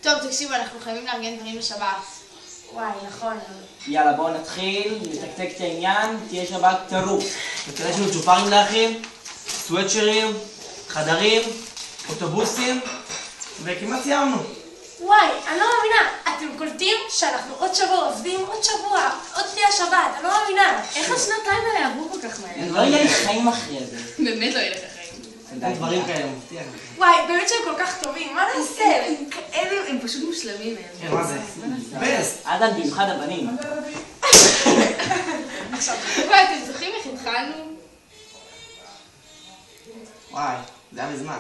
טוב, תקשיבו, אנחנו חייבים לארגן דברים לשבת. וואי, נכון. יאללה, בואו נתחיל, נתקתק את העניין, תהיה שבת טירוף. וכאלה יש לנו צ'ופרים להכין, סוואטשרים, חדרים, אוטובוסים, וכמעט סיימנו. וואי, אני לא מאמינה. אתם קולטים שאנחנו עוד שבוע עובדים, עוד שבוע, עוד תהיה שבת, אני לא מאמינה. איך השנתיים האלה עברו כל כך מהר? לא יהיה לי חיים אחרי זה. באמת לא יהיה לך חיים. דברים כאלה, מבטיח. וואי, באמת שהם כל כך טובים, מה נעשה? הם פשוט מושלמים הם. כן, מה זה? בסט. עדן במיוחד הבנים. וואי, אתם זוכרים איך התחלנו? וואי, זה היה מזמן.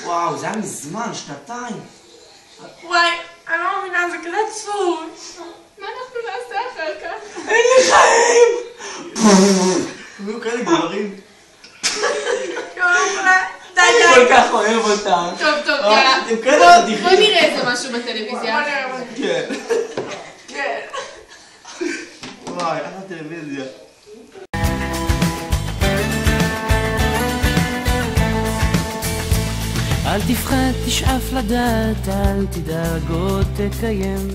וואו, זה היה מזמן, שנתיים. וואי, אני לא מאמינה, זה כזה עצוב. מה אנחנו נעשה אחר כך? אין לי חיים! היו כאלה גברים. די, אני כל כך אוהב אותם. טוב, יאללה. אתם כאלה עדיכים. בוא נראה איזה משהו בטלוויזיה. כן. כן. וואי, איך הטלוויזיה. אל תפחד, תשאף לדעת, אל תדאג עוד תקיים.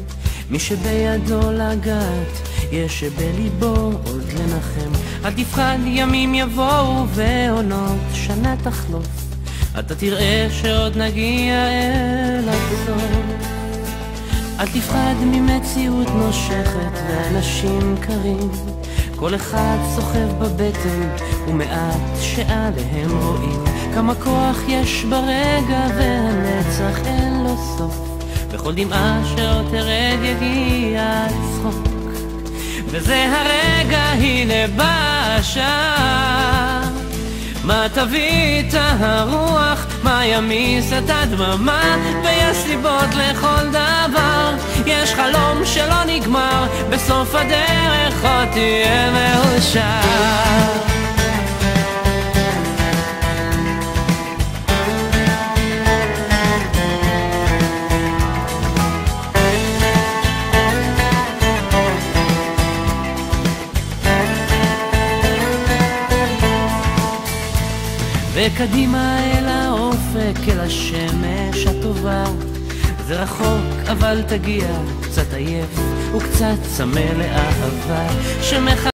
מי שבידו לגעת, יש שבליבו עוד לנחם. אל תפחד, ימים יבואו ועונות שנה תחלוף, אתה תראה שעוד נגיע אל הסוף. אל תפחד ממציאות נושכת ואנשים קרים, כל אחד סוחב בבטן ומעט שעליהם רואים. כמה כוח יש ברגע והנצח אין לו סוף, בכל דמעה שעוד תרד יגיע הצחוק. וזה הרגע, הנה בא השעה, מה תביא את הרוח, מה ימיס את הדממה, ויש סיבות לכל דבר, יש חלום שלא נגמר, בסוף הדרך עוד תהיה מאושר. וקדימה אל האופק, אל השמש הטובה, זה רחוק אבל תגיע, קצת עייף וקצת צמא לאהבה שמח